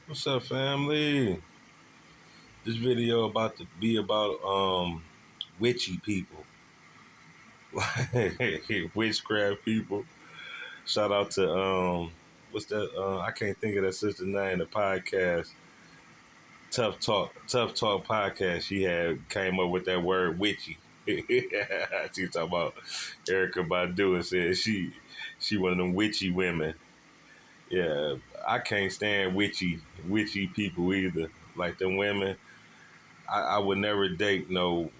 What's up, family? This video about to be about witchy people, witchcraft people. Shout out to what's that? I can't think of that sister's name. The podcast, Tough Talk podcast. She had came up with that word witchy. She talking about Erica Badu and said she one of them witchy women. Yeah, I can't stand witchy people either. Like them women. I would never date no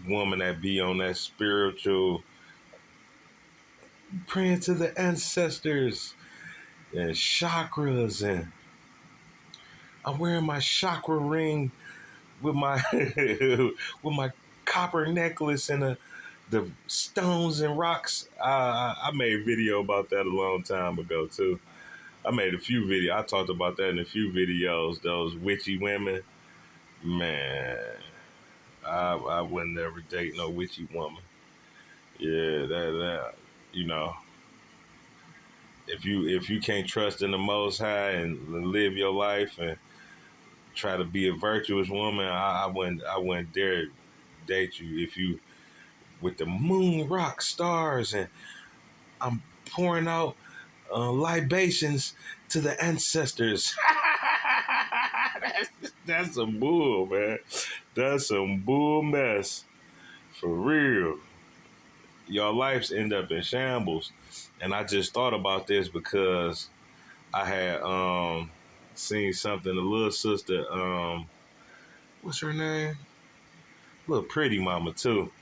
woman that be on that spiritual praying to the ancestors and chakras, and I'm wearing my chakra ring with my with my copper necklace and the stones and rocks. I made a video about that a long time ago too. I made a few videos. I talked about that in a few videos. Those witchy women, man. I would never date no witchy woman. Yeah, that you know, if you can't trust in the Most High and live your life and try to be a virtuous woman, I wouldn't dare date you if you with the moon, rock, stars, and I'm pouring out libations to the ancestors. that's some bull, man. That's some bull mess for real. Your lives end up in shambles. And I just thought about this because I had seen something. The little sister, what's her name? Little pretty mama too.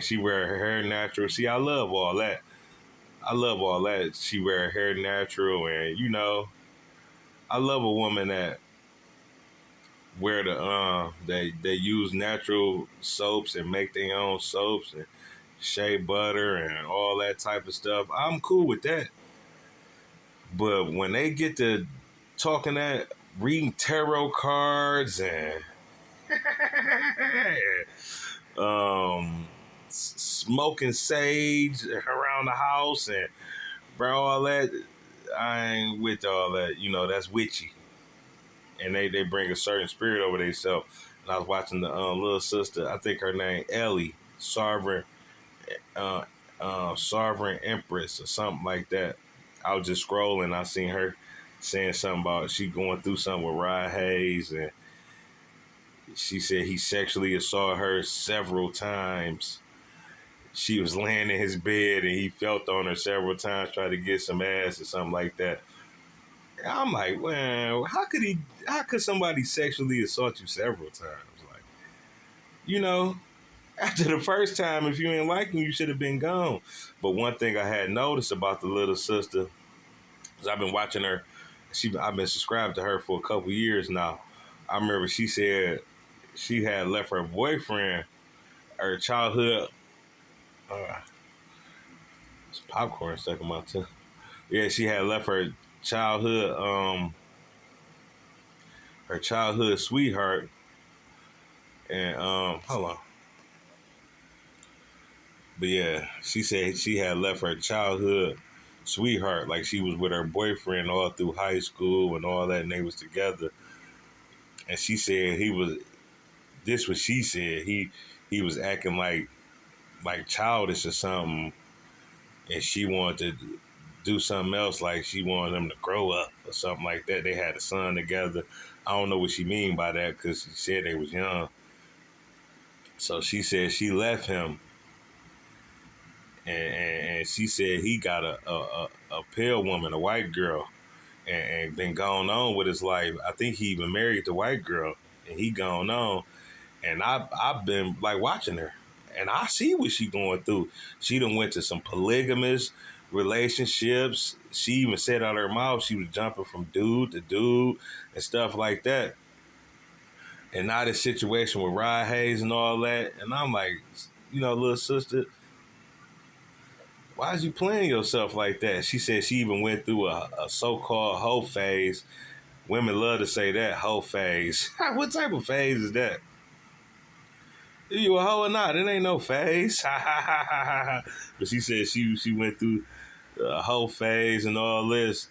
She wear her hair natural. See, I love all that. I love all that. She wear her hair natural, and I love a woman that wear they use natural soaps and make their own soaps and shea butter and all that type of stuff. I'm cool with that. But when they get to talking that, reading tarot cards and smoking sage around the house and bro, all that, I ain't with all that. That's witchy, and they bring a certain spirit over themselves. And I was watching the little sister. I think her name Ellie, uh, Sovereign Empress or something like that. I was just scrolling. I seen her saying something about she going through something with Rod Hayes, and she said he sexually assaulted her several times. She was laying in his bed and he felt on her several times, tried to get some ass or something like that. I'm like, well, how could somebody sexually assault you several times? Like, you know, after the first time, if you ain't like him, you should have been gone. But one thing I had noticed about the little sister is I've been watching her. I've been subscribed to her for a couple years now. I remember she said she had left her boyfriend, her childhood. Uh, it's popcorn stuck in my tongue. Yeah, she had left childhood, her childhood sweetheart, and hold on. But yeah, she said she had left her childhood sweetheart, like she was with her boyfriend all through high school and all that, and they was together. And she said he was. This was she said he was acting like childish or something, and she wanted to do something else, like she wanted him to grow up or something like that. They had a son together. I don't know what she mean by that because she said they was young. So she said she left him, and she said he got a pale woman, a white girl, and been gone on with his life. I think he even married the white girl, and he gone on. And I've been like watching her, and I see what she going through. She done went to some polygamous relationships. She even said out her mouth she was jumping from dude to dude and stuff like that. And now this situation with Rod Hayes and all that, and I'm like, little sister, why is you playing yourself like that? She said she even went through a so-called hoe phase. Women love to say that, hoe phase. What type of phase is that? You a hoe or not? It ain't no phase. But she said she went through a whole phase and all this,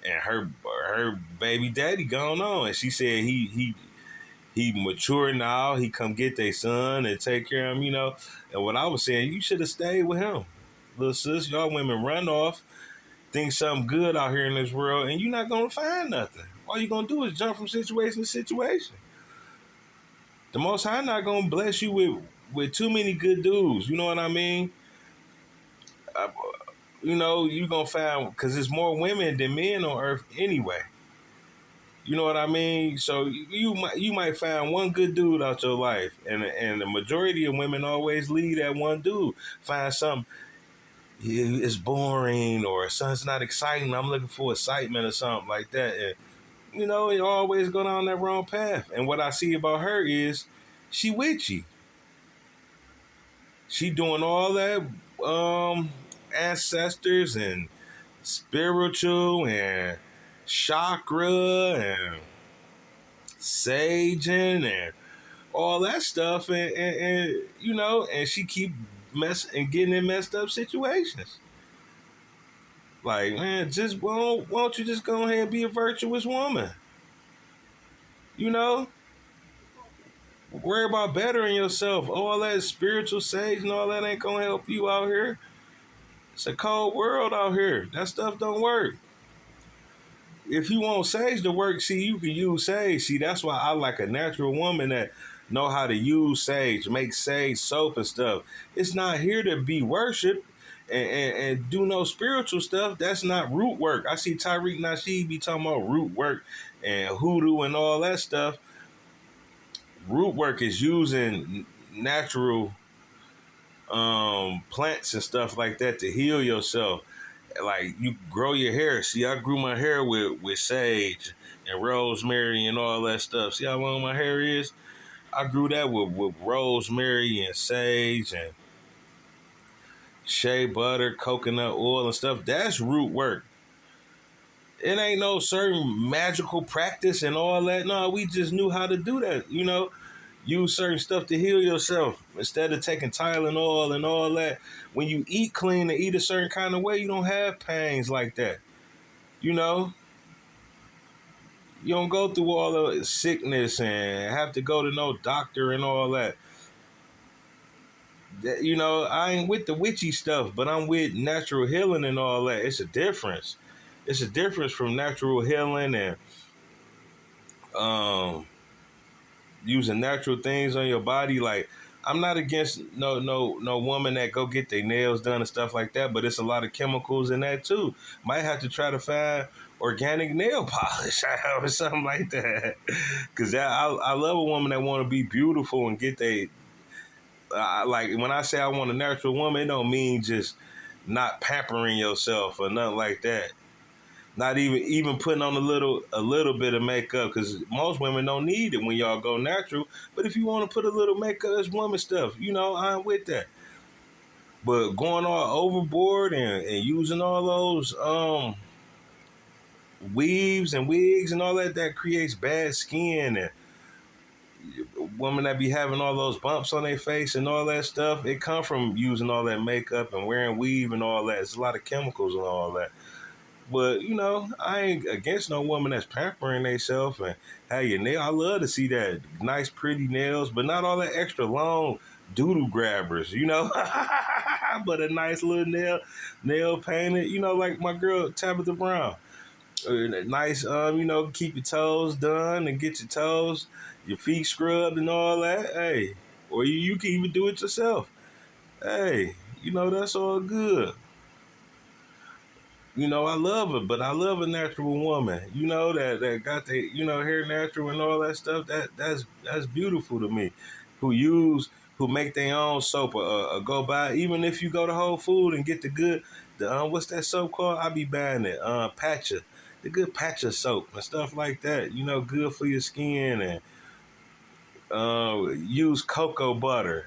and her her baby daddy gone on, and she said he mature now. He come get their son and take care of him, And what I was saying, you should have stayed with him, little sis. Y'all women run off, think something good out here in this world, and you're not gonna find nothing. All you gonna do is jump from situation to situation. The Most High not gonna bless you with too many good dudes. You know what I mean? Uh, you gonna find, because there's more women than men on earth anyway. You know what I mean? So you might find one good dude out your life, and the majority of women always lead that one dude. Find something, it's boring, or something's not exciting. I'm looking for excitement or something like that, and you always go down that wrong path. And what I see about her is she witchy. She doing all that ancestors and spiritual and chakra and saging and all that stuff, and she keep getting in messed up situations. Like, man, just why don't you just go ahead and be a virtuous woman? Worry about bettering yourself. All that spiritual sage and all that ain't gonna help you out here. It's a cold world out here. That stuff don't work. If you want sage to work, see, you can use sage. See, that's why I like a natural woman that know how to use sage, make sage soap and stuff. It's not here to be worshipped and do no spiritual stuff. That's not root work. I see Tariq Nasheed be talking about root work and hoodoo and all that stuff. Root work is using natural plants and stuff like that to heal yourself. Like, you grow your hair. See, I grew my hair with sage and rosemary and all that stuff. See how long my hair is? I grew that with rosemary and sage and shea butter, coconut oil and stuff. That's root work. It ain't no certain magical practice and all that. No, we just knew how to do that, Use certain stuff to heal yourself instead of taking Tylenol and all that. When you eat clean and eat a certain kind of way, you don't have pains like that. You don't go through all the sickness and have to go to no doctor and all that. I ain't with the witchy stuff, but I'm with natural healing and all that. It's a difference. It's a difference from natural healing and using natural things on your body. Like, I'm not against no woman that go get their nails done and stuff like that, but it's a lot of chemicals in that too. Might have to try to find organic nail polish or something like that. Cause I love a woman that want to be beautiful and get they like, when I say I want a natural woman, it don't mean just not pampering yourself or nothing like that. Not even putting on a little bit of makeup, because most women don't need it when y'all go natural. But if you want to put a little makeup, it's woman stuff. I'm with that. But going all overboard and using all those weaves and wigs and all that creates bad skin, and women that be having all those bumps on their face and all that stuff, it come from using all that makeup and wearing weave and all that. It's a lot of chemicals and all that. But, I ain't against no woman that's pampering themselves and have your nail. I love to see that. Nice, pretty nails, but not all that extra long doodle grabbers, but a nice little nail painted, like my girl Tabitha Brown. Nice, keep your toes done and get your feet scrubbed and all that. Hey, or you can even do it yourself. Hey, that's all good. I love her, but I love a natural woman. That got the hair natural and all that stuff. That's beautiful to me. Who make their own soap or go buy. Even if you go to Whole Food and get the what's that soap called? I be buying it. Patcha, the good Patcha soap and stuff like that. Good for your skin, and use cocoa butter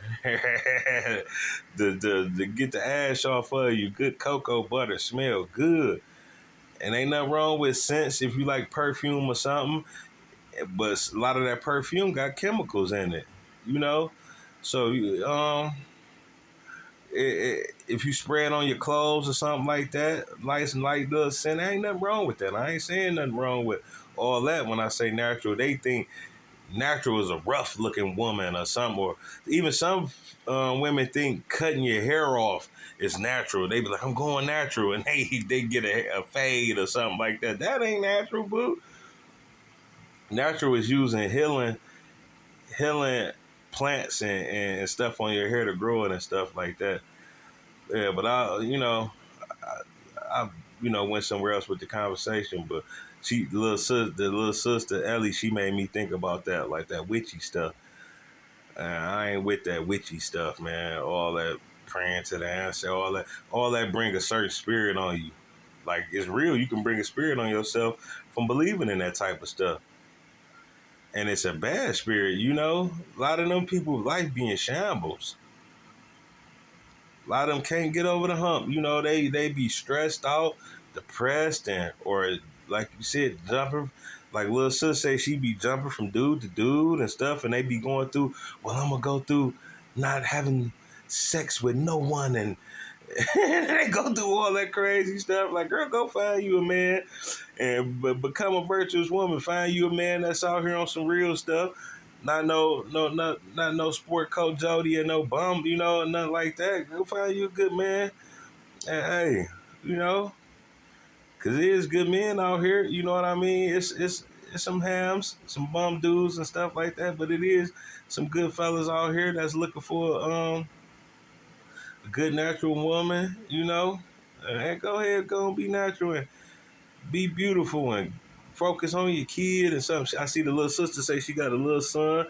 to get the ash off of you. Good cocoa butter smell good, and ain't nothing wrong with scents if you like perfume or something. But a lot of that perfume got chemicals in it, so If you spray it on your clothes or something like that, nice and light does sin, there ain't nothing wrong with that. I ain't saying nothing wrong with all that. When I say natural, they think natural is a rough looking woman or something, or even some women think cutting your hair off is natural. They be like, I'm going natural, and they get a fade or something like that. That ain't natural, boo. Natural is using healing plants and stuff on your hair to grow it and stuff like that. Yeah, but I went somewhere else with the conversation, but the little sister Ellie, she made me think about that, like that witchy stuff. I ain't with that witchy stuff, man. All that praying to the ancestor, all that bring a certain spirit on you. Like, it's real. You can bring a spirit on yourself from believing in that type of stuff. And it's a bad spirit, you know. A lot of them people life be in shambles. A lot of them can't get over the hump. You know, they be stressed out, depressed, and or like you said, jumping. Like little sis say, she be jumping from dude to dude and stuff, and they be going through. Well, I'm gonna go through not having sex with no one, and they go through all that crazy stuff. Like, girl, go find you a man and become a virtuous woman. Find you a man that's out here on some real stuff. Not no sport coat Jody and no bum, nothing like that. Go find you a good man. And hey, you know, cause it is good men out here. You know what I mean? It's some hams, some bum dudes and stuff like that. But it is some good fellas out here that's looking for a good natural woman. You know, and go ahead, go and be natural and be beautiful and focus on your kid and something. I see the little sister say she got a little son.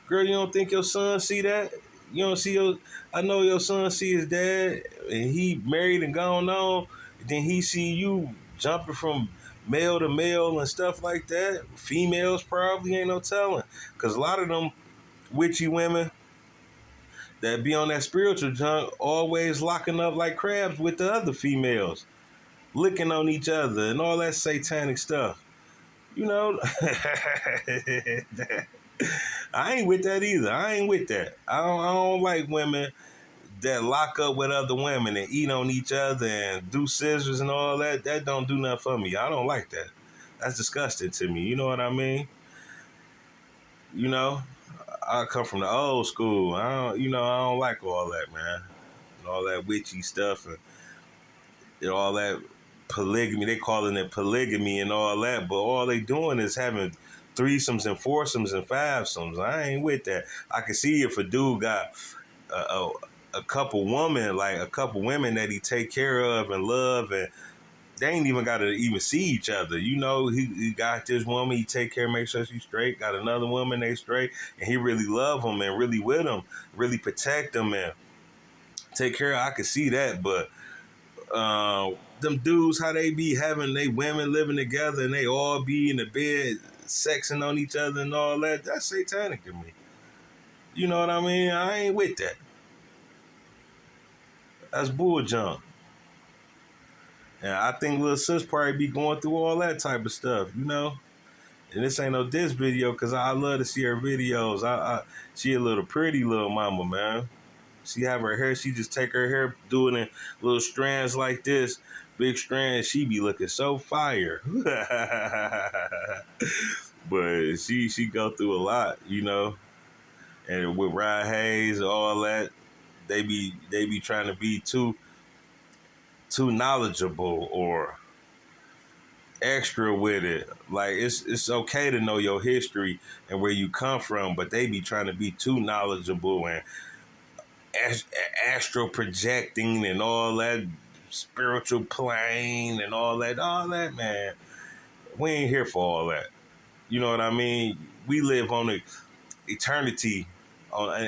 Girl, you don't think your son see that? You don't see I know your son see his dad and he married and gone on. Then he see you jumping from male to male and stuff like that. Females probably ain't no telling. Because a lot of them witchy women that be on that spiritual junk always locking up like crabs with the other females, licking on each other and all that satanic stuff. You know, I ain't with that either. I ain't with that. I don't like women that lock up with other women and eat on each other and do scissors and all that. That don't do nothing for me. I don't like that. That's disgusting to me. You know what I mean? You know, I come from the old school. I don't like all that, man. And all that witchy stuff and all that polygamy. They calling it polygamy and all that, but all they doing is having threesomes and foursomes and fivesomes. I ain't with that. I can see if a dude got a couple a couple women that he take care of and love, and they ain't even got to even see each other. You know, he got this woman, he take care, make sure she's straight. Got another woman, they straight, and he really love them and really with them, really protect them and take care of. I could see that, but them dudes, how they be having they women living together and they all be in the bed sexing on each other and all that, that's satanic to me. You know what I mean? I ain't with that. That's bull junk. And I think little sis probably be going through all that type of stuff, you know? And this ain't no diss video because I love to see her videos. She a little pretty little mama, man. She have her hair, she just take her hair, do it in little strands like this, big strands, she be looking so fire. But she go through a lot, you know. And with Rod Hayes, all that, they be trying to be too knowledgeable or extra with it. Like it's okay to know your history and where you come from, but they be trying to be too knowledgeable and astral projecting and all that spiritual plane and all that, man. We ain't here for all that. You know what I mean? We live on the eternity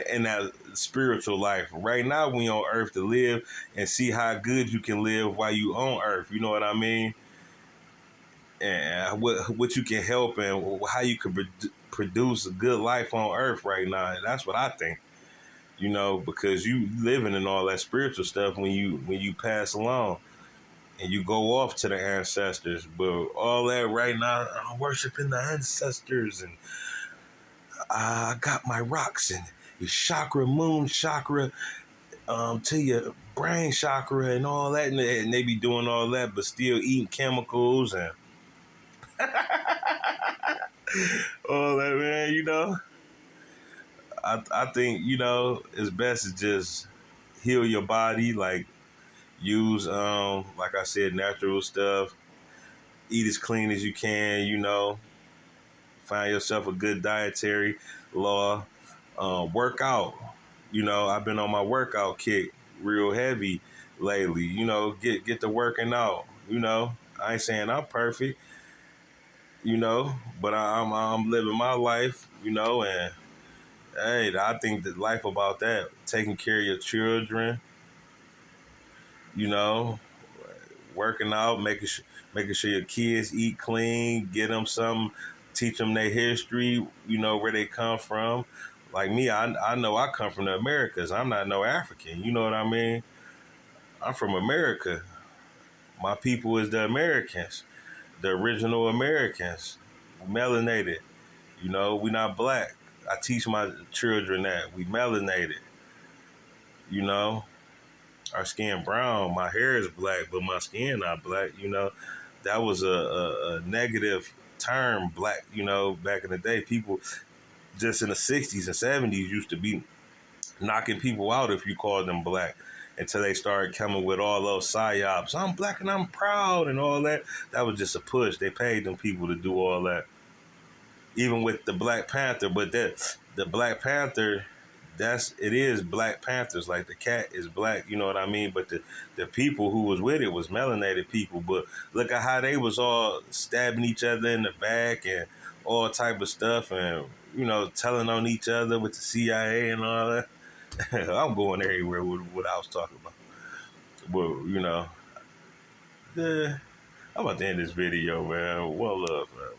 in that spiritual life. Right now, we on earth to live and see how good you can live while you on earth. You know what I mean? And what you can help and how you can produce a good life on earth right now. That's what I think. You know, because you living in all that spiritual stuff when you pass along and you go off to the ancestors. But all that right now, I'm worshiping the ancestors and I got my rocks and your chakra, moon chakra. to your brain chakra and all that, and they be doing all that, but still eating chemicals and all that, man. I think it's best to just heal your body, like use like I said, natural stuff. Eat as clean as you can. Find yourself a good dietary law. Work out. I've been on my workout kick real heavy lately. Get to working out. I ain't saying I'm perfect. But I'm living my life. And hey, I think that life about that, taking care of your children. You know, working out, making sure your kids eat clean, get them some, teach them their history. Where they come from. Like me, I know I come from the Americas. I'm not no African. You know what I mean? I'm from America. My people is the Americans, the original Americans, melanated. We not black. I teach my children that we melanated. You know, our skin brown. My hair is black, but my skin not black. That was a negative term, black. Back in the day, people just in the '60s and '70s used to be knocking people out if you called them black. Until they started coming with all those psyops. I'm black and I'm proud and all that. That was just a push. They paid them people to do all that. Even with the Black Panther, but the Black Panther, it is Black Panthers. Like the cat is black, you know what I mean? But the people who was with it was melanated people. But look at how they was all stabbing each other in the back and all type of stuff, and telling on each other with the CIA and all that. I'm going everywhere with what I was talking about. But yeah, I'm about to end this video, man. Well, love, man.